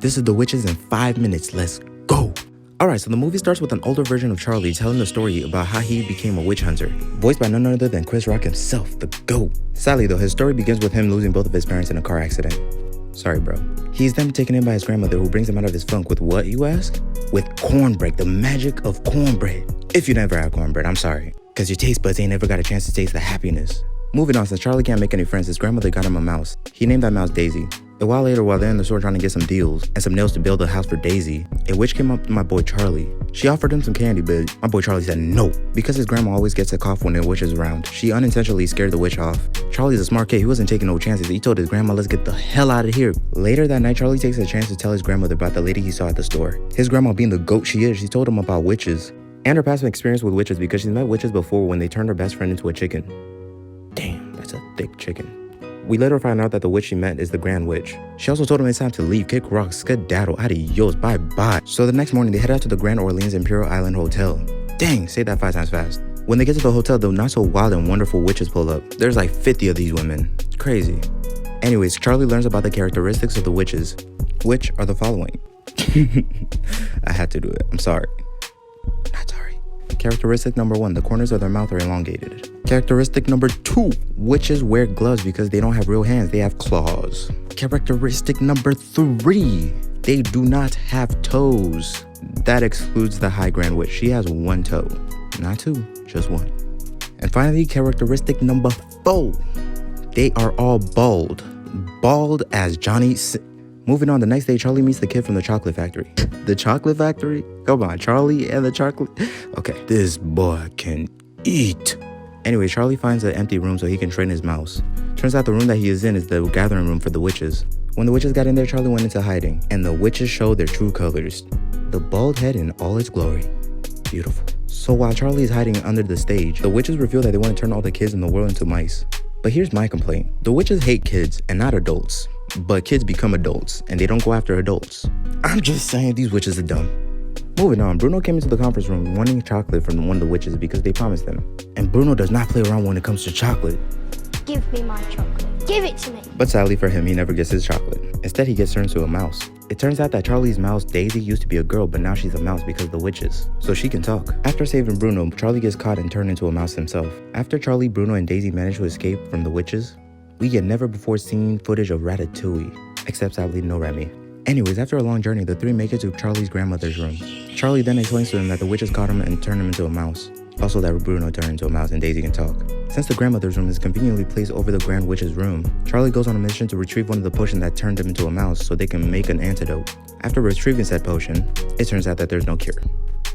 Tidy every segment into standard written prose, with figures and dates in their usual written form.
This is The Witches in 5 minutes. Let's go. Alright, so the movie starts with an older version of Charlie telling the story about how he became a witch hunter, voiced by none other than Chris Rock himself, the GOAT. Sadly though, his story begins with him losing both of his parents in a car accident. Sorry bro. He's then taken in by his grandmother, who brings him out of his funk with what, you ask? With cornbread, the magic of cornbread. If you never had cornbread, I'm sorry, cause your taste buds ain't never got a chance to taste the happiness. Moving on, since Charlie can't make any friends, his grandmother got him a mouse. He named that mouse Daisy. A while later, while they're in the store trying to get some deals and some nails to build a house for Daisy, a witch came up to my boy Charlie. She offered him some candy, but my boy Charlie said no. Because his grandma always gets a cough when the witch is around, she unintentionally scared the witch off. Charlie's a smart kid, he wasn't taking no chances. He told his grandma, let's get the hell out of here. Later that night, Charlie takes a chance to tell his grandmother about the lady he saw at the store. His grandma, being the GOAT she is, she told him about witches and her past experience with witches because she's met witches before when they turned her best friend into a chicken. Damn, that's a thick chicken. We later find out that the witch she met is the Grand Witch. She also told him it's time to leave, kick rocks, skedaddle, adios, bye-bye. So the next morning, they head out to the Grand Orleans Imperial Island Hotel. Dang, say that 5 times fast. When they get to the hotel, the not so wild and wonderful witches pull up. There's like 50 of these women. Crazy. Anyways, Charlie learns about the characteristics of the witches, which are the following. I had to do it, I'm sorry. Not sorry. Characteristic number 1, the corners of their mouth are elongated. Characteristic number 2, witches wear gloves because they don't have real hands, they have claws. Characteristic number 3, they do not have toes. That excludes the High Grand Witch. She has 1 toe. Not 2, just 1. And finally, characteristic number 4, they are all bald. Bald as Johnny. Moving on, the next day, Charlie meets the kid from the chocolate factory. The chocolate factory? Come on, Charlie and the chocolate. Okay, this boy can eat. Anyway, Charlie finds an empty room so he can train his mouse. Turns out the room that he is in is the gathering room for the witches. When the witches got in there, Charlie went into hiding, and the witches showed their true colors. The bald head in all its glory. Beautiful. So while Charlie is hiding under the stage, the witches reveal that they want to turn all the kids in the world into mice. But here's my complaint. The witches hate kids and not adults. But kids become adults, and they don't go after adults. I'm just saying, these witches are dumb. Moving on, Bruno came into the conference room wanting chocolate from one of the witches because they promised him. And Bruno does not play around when it comes to chocolate. Give me my chocolate. Give it to me. But sadly for him, he never gets his chocolate. Instead, he gets turned into a mouse. It turns out that Charlie's mouse, Daisy, used to be a girl, but now she's a mouse because of the witches. So she can talk. After saving Bruno, Charlie gets caught and turned into a mouse himself. After Charlie, Bruno, and Daisy manage to escape from the witches, we get never before seen footage of Ratatouille, except sadly no Remy. Anyways, after a long journey, the 3 make it to Charlie's grandmother's room. Charlie then explains to them that the witches caught him and turned him into a mouse. Also that Bruno turned into a mouse and Daisy can talk. Since the grandmother's room is conveniently placed over the Grand Witch's room, Charlie goes on a mission to retrieve one of the potions that turned him into a mouse so they can make an antidote. After retrieving said potion, it turns out that there's no cure.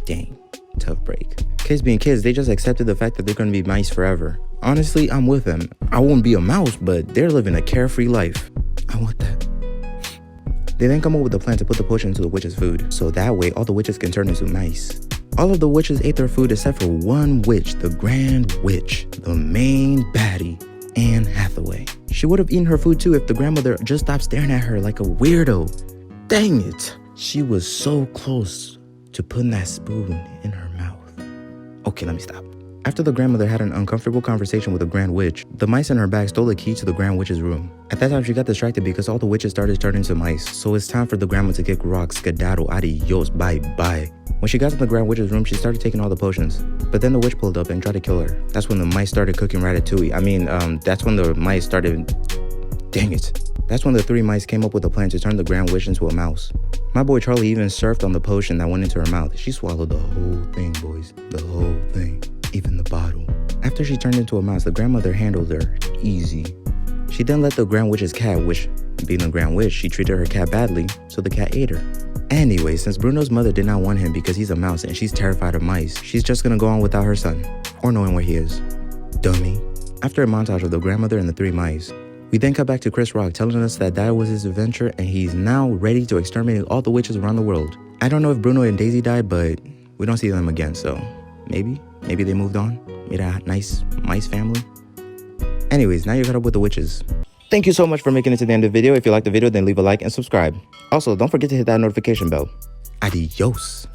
Dang, tough break. Kids being kids, they just accepted the fact that they're gonna be mice forever. Honestly, I'm with them. I won't be a mouse, but they're living a carefree life. I want that. They then come up with a plan to put the potion into the witch's food, so that way all the witches can turn into mice. All of the witches ate their food except for one witch, the Grand Witch, the main baddie, Anne Hathaway. She would have eaten her food too if the grandmother just stopped staring at her like a weirdo. Dang it. She was so close to putting that spoon in her mouth. Okay, let me stop. After the grandmother had an uncomfortable conversation with the Grand Witch, the mice in her bag stole the key to the Grand Witch's room. At that time, she got distracted because all the witches started turning into mice, so it's time for the grandma to kick rocks, skedaddle, adios, bye-bye. When she got to the Grand Witch's room, she started taking all the potions. But then the witch pulled up and tried to kill her. That's when the mice started cooking ratatouille. That's when the mice started... Dang it. That's when the 3 mice came up with a plan to turn the Grand Witch into a mouse. My boy Charlie even surfed on the potion that went into her mouth. She swallowed the whole thing, boys. The whole thing. Even the bottle. After she turned into a mouse, the grandmother handled her easy. She then let the Grand Witch's cat, which, being the Grand Witch, she treated her cat badly, so the cat ate her. Anyway, since Bruno's mother did not want him because he's a mouse and she's terrified of mice, she's just gonna go on without her son, or knowing where he is. Dummy. After a montage of the grandmother and the 3 mice, we then cut back to Chris Rock telling us that was his adventure and he's now ready to exterminate all the witches around the world. I don't know if Bruno and Daisy died, but we don't see them again, so maybe they moved on, made a nice mice family. Anyways, now you're caught up with the witches. Thank you so much for making it to the end of the video. If you liked the video, then leave a like and subscribe. Also, don't forget to hit that notification bell. Adios.